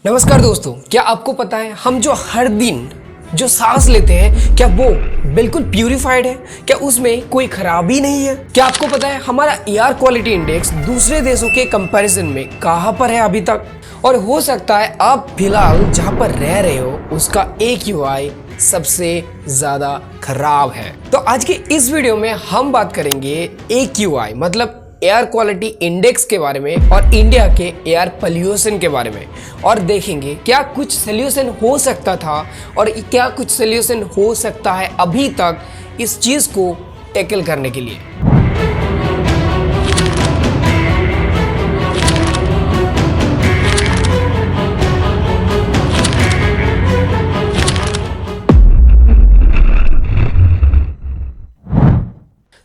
नमस्कार दोस्तों, क्या आपको पता है हम जो हर दिन जो सांस लेते हैं क्या वो बिल्कुल प्यूरिफाइड है? क्या उसमें कोई खराबी नहीं है? क्या आपको पता है हमारा एयर क्वालिटी इंडेक्स दूसरे देशों के कंपैरिजन में कहां पर है अभी तक? और हो सकता है आप फिलहाल जहां पर रह रहे हो उसका AQI सबसे ज्यादा खराब है। तो आज के इस वीडियो में हम बात करेंगे AQI मतलब एयर क्वालिटी इंडेक्स के बारे में और इंडिया के एयर पोल्यूशन के बारे में, और देखेंगे क्या कुछ सोल्यूशन हो सकता था और क्या कुछ सोल्यूशन हो सकता है अभी तक इस चीज को टैकल करने के लिए।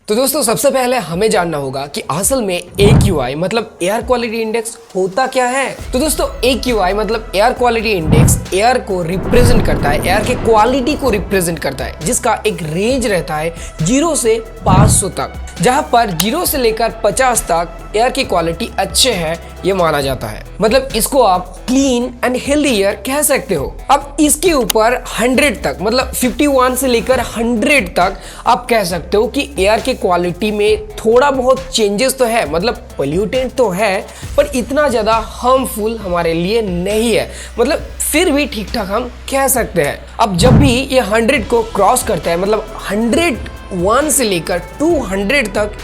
तो दोस्तों, सबसे पहले हमें जानना होगा कि असल में AQI मतलब एयर क्वालिटी इंडेक्स होता क्या है। तो दोस्तों, AQI मतलब एयर क्वालिटी इंडेक्स एयर को रिप्रेजेंट करता है, एयर के क्वालिटी को रिप्रेजेंट करता है, जिसका एक रेंज रहता है 0 से 500 तक, जहां पर 0 से लेकर 50 तक एयर की क्वालिटी अच्छे है ये माना जाता है। मतलब इसको आप क्लीन एंड हेल्दी एयर कह सकते हो। अब इसके ऊपर 100 तक मतलब 51 से लेकर 100 तक आप कह सकते हो कि एयर के क्वालिटी में थोड़ा बहुत चेंजेस तो है, मतलब पोल्यूटेंट तो है पर इतना ज्यादा हार्मफुल हमारे लिए नहीं है, मतलब फिर भी ठीक ठाक हम कह सकते हैं। अब जब भी ये 100 को क्रॉस करता है मतलब 101 से लेकर 200 तक,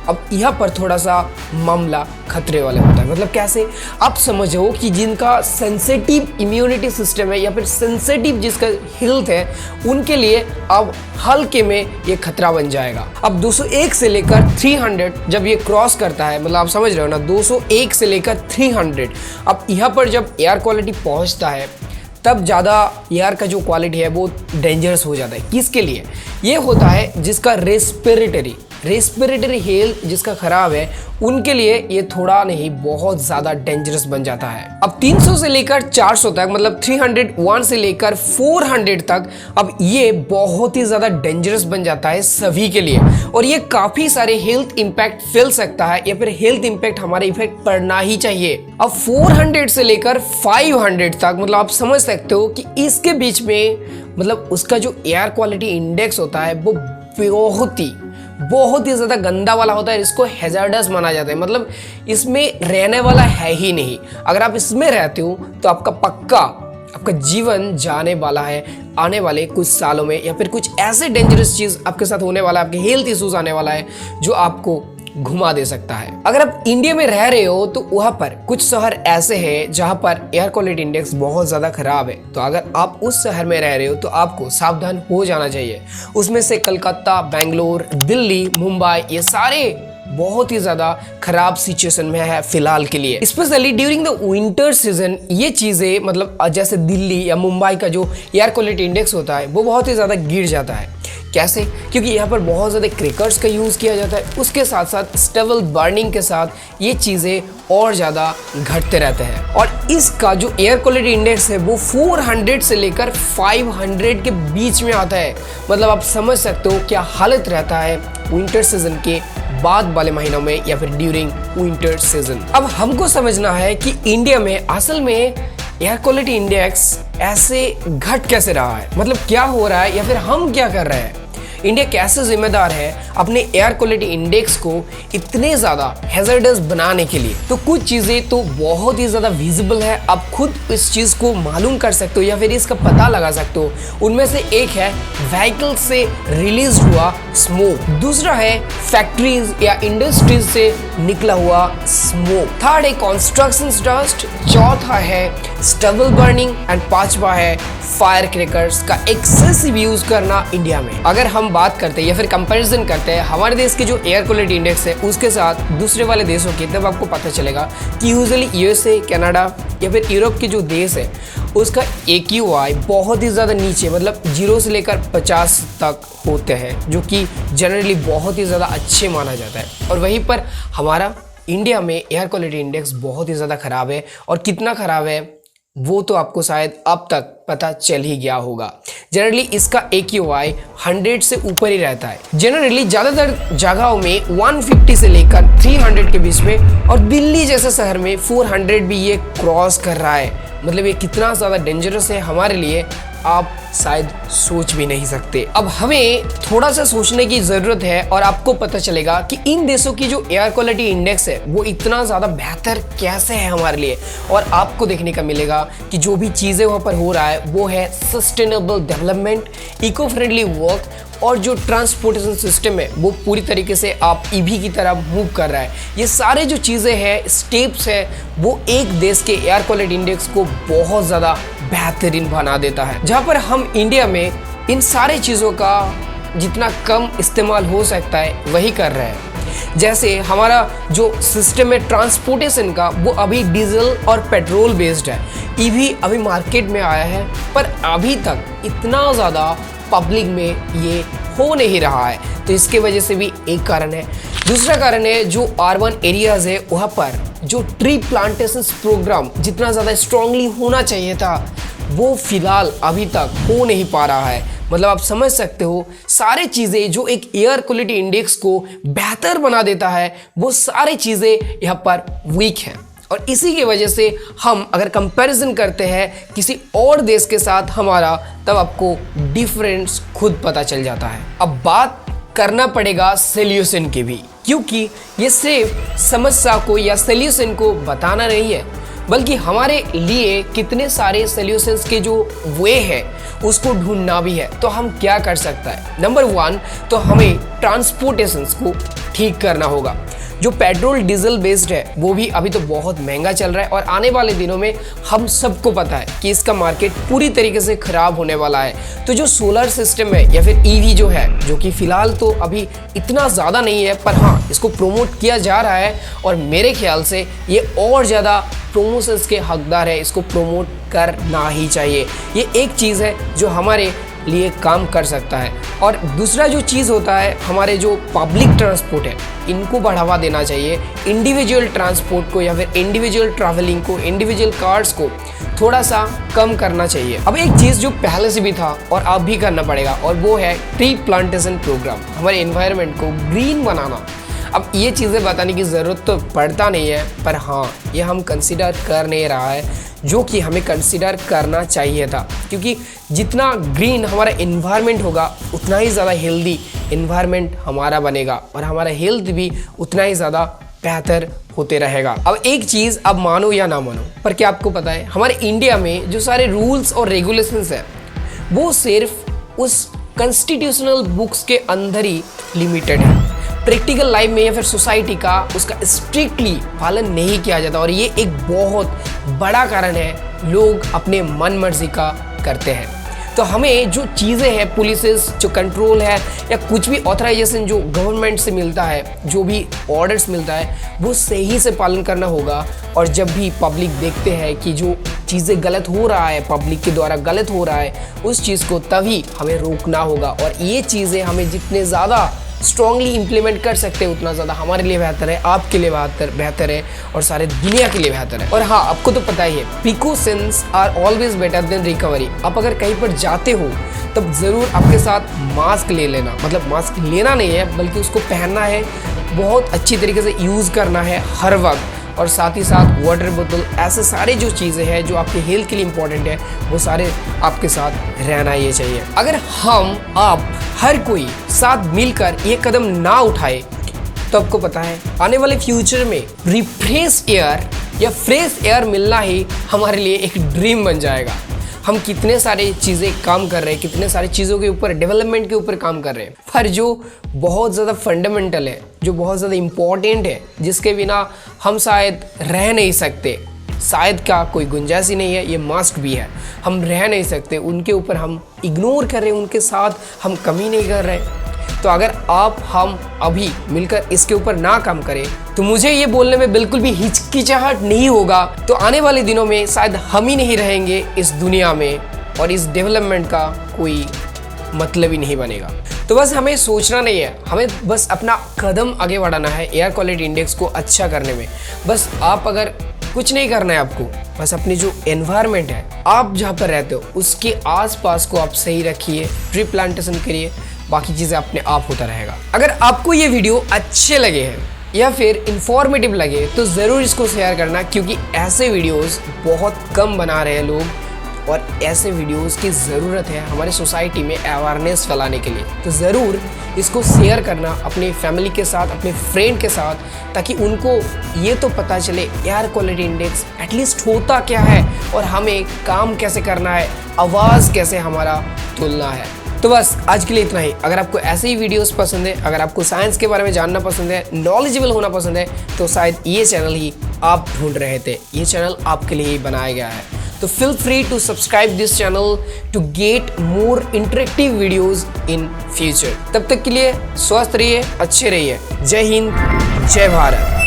अब यहाँ पर थोड़ा सा मामला खतरे वाला होता है। मतलब कैसे? आप समझो कि जिनका सेंसिटिव इम्यूनिटी सिस्टम है या फिर सेंसिटिव जिसका हेल्थ है उनके लिए अब हल्के में ये खतरा बन जाएगा। अब 201 से लेकर 300 जब ये क्रॉस करता है, मतलब आप समझ रहे हो ना, 201 से लेकर 300, अब यहाँ पर जब एयर क्वालिटी पहुँचता है तब ज़्यादा एयर का जो क्वालिटी है वो डेंजरस हो जाता है। किसके लिए? ये होता है जिसका रेस्पिरेटरी हेल्थ जिसका खराब है उनके लिए ये थोड़ा नहीं बहुत ज़्यादा डेंजरस बन जाता है। अब 300 से लेकर 400 तक मतलब 301 से लेकर 400 तक, अब ये बहुत ही ज़्यादा डेंजरस बन जाता है सभी के लिए, और ये काफ़ी सारे हेल्थ इम्पैक्ट फैल सकता है या फिर हेल्थ इम्पैक्ट हमारे इफेक्ट पड़ना ही चाहिए। अब 400 से लेकर 500 तक मतलब आप समझ सकते हो कि इसके बीच में मतलब उसका जो एयर क्वालिटी इंडेक्स होता है वो बहुत ही ज़्यादा गंदा वाला होता है। इसको हैजार्डस माना जाता है, मतलब इसमें रहने वाला है ही नहीं। अगर आप इसमें रहते हो तो आपका जीवन जाने वाला है आने वाले कुछ सालों में, या फिर कुछ ऐसे डेंजरस चीज़ आपके साथ होने वाला है, आपके हेल्थ इश्यूज आने वाला है जो आपको घुमा दे सकता है। अगर आप इंडिया में रह रहे हो तो वहां पर कुछ शहर ऐसे हैं जहां पर एयर क्वालिटी इंडेक्स बहुत ज्यादा खराब है। तो अगर आप उस शहर में रह रहे हो तो आपको सावधान हो जाना चाहिए। उसमें से कलकत्ता, बेंगलोर, दिल्ली, मुंबई, ये सारे बहुत ही ज्यादा खराब सिचुएशन में है फिलहाल के लिए। Specially during the winter season ये चीजें मतलब जैसे दिल्ली या मुंबई का जो एयर क्वालिटी इंडेक्स होता है वो बहुत ही ज्यादा गिर जाता है। कैसे? क्योंकि यहाँ पर बहुत ज़्यादा क्रैकर्स का यूज़ किया जाता है, उसके साथ साथ स्टबल बर्निंग के साथ ये चीज़ें और ज़्यादा घटते रहते हैं। और इसका जो एयर क्वालिटी इंडेक्स है वो 400 से लेकर 500 के बीच में आता है। मतलब आप समझ सकते हो क्या हालत रहता है विंटर सीजन के बाद वाले महीनों में या फिर ड्यूरिंग विंटर सीजन। अब हमको समझना है कि इंडिया में असल में एयर क्वालिटी इंडेक्स ऐसे घट कैसे रहा है, मतलब क्या हो रहा है या फिर हम क्या कर रहे हैं। इंडिया कैसे जिम्मेदार है अपने एयर क्वालिटी इंडेक्स को इतने ज़्यादा हैजर्डस बनाने के लिए? तो कुछ चीज़ें तो बहुत ही ज़्यादा विजिबल है, आप खुद इस चीज़ को मालूम कर सकते हो या फिर इसका पता लगा सकते हो। उनमें से एक है व्हीकल से रिलीज हुआ स्मोक, दूसरा है फैक्ट्रीज या इंडस्ट्रीज से निकला हुआ स्मोक, थर्ड है कंस्ट्रक्शन डस्ट, चौथा है स्टबल बर्निंग एंड पांचवा है फायर क्रैकर्स का एक्सेसिव यूज करना इंडिया में। अगर हम बात करते हैं या फिर कंपैरिजन करते हैं हमारे देश के जो एयर क्वालिटी इंडेक्स है उसके साथ दूसरे वाले देशों के, तब आपको पता चलेगा कि यूजुअली USA, कनाडा या फिर यूरोप के जो देश है उसका AQI बहुत ही ज़्यादा नीचे मतलब 0 से लेकर 50 तक होते हैं, जो कि जनरली बहुत ही ज़्यादा अच्छे माना जाता है। और वहीं पर हमारा इंडिया में एयर क्वालिटी इंडेक्स बहुत ही ज़्यादा ख़राब है, और कितना ख़राब है वो तो आपको शायद अब तक पता चल ही गया होगा। जनरली इसका AQI 100 से ऊपर ही रहता है। जनरली ज़्यादातर जगहों में 150 से लेकर 300 के बीच में, और दिल्ली जैसे शहर में 400 भी ये क्रॉस कर रहा है। मतलब ये कितना ज़्यादा डेंजरस है हमारे लिए, आप शायद सोच भी नहीं सकते। अब हमें थोड़ा सा सोचने की ज़रूरत है और आपको पता चलेगा कि इन देशों की जो एयर क्वालिटी इंडेक्स है वो इतना ज़्यादा बेहतर कैसे है हमारे लिए। और आपको देखने का मिलेगा कि जो भी चीज़ें वहाँ पर हो रहा है वो है sustainable development, eco friendly work, और जो ट्रांसपोर्टेशन सिस्टम है वो पूरी तरीके से आप ईवी की तरफ मूव कर रहा है। ये सारे जो चीज़ें हैं, स्टेप्स है, वो एक देश के एयर क्वालिटी इंडेक्स को बहुत ज़्यादा बेहतरीन बना देता है। जहाँ पर हम इंडिया में इन सारे चीज़ों का जितना कम इस्तेमाल हो सकता है वही कर रहे हैं। जैसे हमारा जो सिस्टम है ट्रांसपोर्टेशन का वो अभी डीजल और पेट्रोल बेस्ड है। ईवी अभी मार्केट में आया है पर अभी तक इतना ज़्यादा पब्लिक में ये हो नहीं रहा है, तो इसके वजह से भी एक कारण है। दूसरा कारण है जो अर्बन एरियाज़ है वहाँ पर जो ट्री प्लांटेशन प्रोग्राम जितना ज़्यादा स्ट्रांगली होना चाहिए था वो फिलहाल अभी तक हो नहीं पा रहा है। मतलब आप समझ सकते हो सारे चीज़ें जो एक एयर क्वालिटी इंडेक्स को बेहतर बना देता है वो सारी चीज़ें यहाँ पर वीक हैं। और इसी की वजह से हम अगर कंपैरिजन करते हैं किसी और देश के साथ हमारा, तब आपको डिफरेंस खुद पता चल जाता है। अब बात करना पड़ेगा सॉल्यूशन की भी, क्योंकि ये सिर्फ समस्या को या सॉल्यूशन को बताना नहीं है बल्कि हमारे लिए कितने सारे सॉल्यूशंस के जो वे है उसको ढूंढना भी है। तो हम क्या कर सकता है? नंबर 1 तो हमें ट्रांसपोर्टेशंस को ठीक करना होगा। जो पेट्रोल डीजल बेस्ड है वो भी अभी तो बहुत महंगा चल रहा है और आने वाले दिनों में हम सबको पता है कि इसका मार्केट पूरी तरीके से खराब होने वाला है। तो जो सोलर सिस्टम है या फिर ईवी जो है, जो कि फिलहाल तो अभी इतना ज़्यादा नहीं है पर हाँ इसको प्रमोट किया जा रहा है और मेरे ख्याल से ये और ज़्यादा प्रमोशंस के हकदार है, इसको प्रमोट करना ही चाहिए। ये एक चीज़ है जो हमारे लिए काम कर सकता है। और दूसरा जो चीज़ होता है, हमारे जो पब्लिक ट्रांसपोर्ट है इनको बढ़ावा देना चाहिए। इंडिविजुअल ट्रांसपोर्ट को या फिर इंडिविजुअल ट्रैवलिंग को, इंडिविजुअल कार्स को थोड़ा सा कम करना चाहिए। अब एक चीज़ जो पहले से भी था और अब भी करना पड़ेगा और वो है ट्री प्लांटेशन प्रोग्राम, हमारे एनवायरनमेंट को ग्रीन बनाना। अब ये चीज़ें बताने की ज़रूरत तो पड़ता नहीं है पर हाँ ये हम कंसिडर कर नहीं रहा है, जो कि हमें कंसिडर करना चाहिए था। क्योंकि जितना ग्रीन हमारा एनवायरनमेंट होगा उतना ही ज़्यादा हेल्दी एनवायरनमेंट हमारा बनेगा और हमारा हेल्थ भी उतना ही ज़्यादा बेहतर होते रहेगा। अब एक चीज़ आप मानो या ना मानो पर क्या आपको पता है हमारे इंडिया में जो सारे रूल्स और रेगुलेशंस हैं वो सिर्फ उस कॉन्स्टिट्यूशनल बुक्स के अंदर ही लिमिटेड है। प्रैक्टिकल लाइफ में या फिर सोसाइटी का उसका स्ट्रिक्टली पालन नहीं किया जाता और ये एक बहुत बड़ा कारण है लोग अपने मन मर्जी का करते हैं। तो हमें जो चीज़ें हैं, पुलिसेस जो कंट्रोल है या कुछ भी ऑथराइजेशन जो गवर्नमेंट से मिलता है, जो भी ऑर्डर्स मिलता है वो सही से पालन करना होगा। और जब भी पब्लिक देखते हैं कि जो चीज़ें गलत हो रहा है, पब्लिक के द्वारा गलत हो रहा है, उस चीज़ को तभी हमें रोकना होगा। और ये चीज़ें हमें जितने ज़्यादा स्ट्रांगली इम्प्लीमेंट कर सकते हैं उतना ज़्यादा हमारे लिए बेहतर है, आपके लिए बेहतर है और सारे दुनिया के लिए बेहतर है। और हाँ आपको तो पता ही है precautions are always better than recovery. आप अगर कहीं पर जाते हो तब ज़रूर आपके साथ मास्क ले लेना, मतलब मास्क लेना नहीं है बल्कि उसको पहनना है, बहुत अच्छी तरीके से यूज़ करना है हर वक्त। और साथ ही साथ वाटर बोतल, ऐसे सारे जो चीज़ें हैं जो आपके हेल्थ के लिए इंपॉर्टेंट है वो सारे आपके साथ रहना ये चाहिए। अगर हम आप हर कोई साथ मिलकर ये कदम ना उठाए तो आपको पता है आने वाले फ्यूचर में रिफ्रेश एयर या फ्रेश एयर मिलना ही हमारे लिए एक ड्रीम बन जाएगा। हम कितने सारे चीज़ें काम कर रहे हैं, कितने सारी चीज़ों के ऊपर, डेवलपमेंट के ऊपर काम कर रहे हैं, पर जो बहुत ज़्यादा फंडामेंटल है, जो बहुत ज़्यादा इम्पॉर्टेंट है, जिसके बिना हम शायद रह नहीं सकते, शायद का कोई गुंजाइश ही नहीं है, ये मास्क भी है, हम रह नहीं सकते, उनके ऊपर हम इग्नोर कर रहे हैं, उनके साथ हम कमी नहीं कर रहे। तो अगर आप हम अभी मिलकर इसके ऊपर ना काम करें तो मुझे ये बोलने में बिल्कुल भी हिचकिचाहट नहीं होगा तो आने वाले दिनों में शायद हम ही नहीं रहेंगे इस दुनिया में और इस डेवलपमेंट का कोई मतलब ही नहीं बनेगा। तो बस हमें सोचना नहीं है, हमें बस अपना कदम आगे बढ़ाना है एयर क्वालिटी इंडेक्स को अच्छा करने में। बस आप अगर कुछ नहीं करना है आपको, बस अपनी जो एनवायरनमेंट है, आप जहाँ पर रहते हो उसके आसपास को आप सही रखिए, ट्री प्लांटेशन करिए, बाकी चीज़ें अपने आप होता रहेगा। अगर आपको ये वीडियो अच्छे लगे हैं या फिर इंफॉर्मेटिव लगे तो ज़रूर इसको शेयर करना, क्योंकि ऐसे वीडियोस बहुत कम बना रहे हैं लोग और ऐसे वीडियोस की ज़रूरत है हमारे सोसाइटी में अवेयरनेस फैलाने के लिए। तो ज़रूर इसको शेयर करना अपनी फैमिली के साथ, अपने फ्रेंड के साथ, ताकि उनको ये तो पता चले एयर क्वालिटी इंडेक्स एटलीस्ट होता क्या है और हमें काम कैसे करना है, आवाज़ कैसे हमारा तुलना है। तो बस आज के लिए इतना ही। अगर आपको ऐसे ही वीडियोस पसंद है, अगर आपको साइंस के बारे में जानना पसंद है, नॉलेजेबल होना पसंद है, तो शायद ये चैनल ही आप ढूंढ रहे थे। ये चैनल आपके लिए ही बनाया गया है। तो feel free to subscribe this channel to get more interactive videos in future। तब तक के लिए स्वस्थ रहिए, अच्छे रहिए। जय हिंद, जय भारत।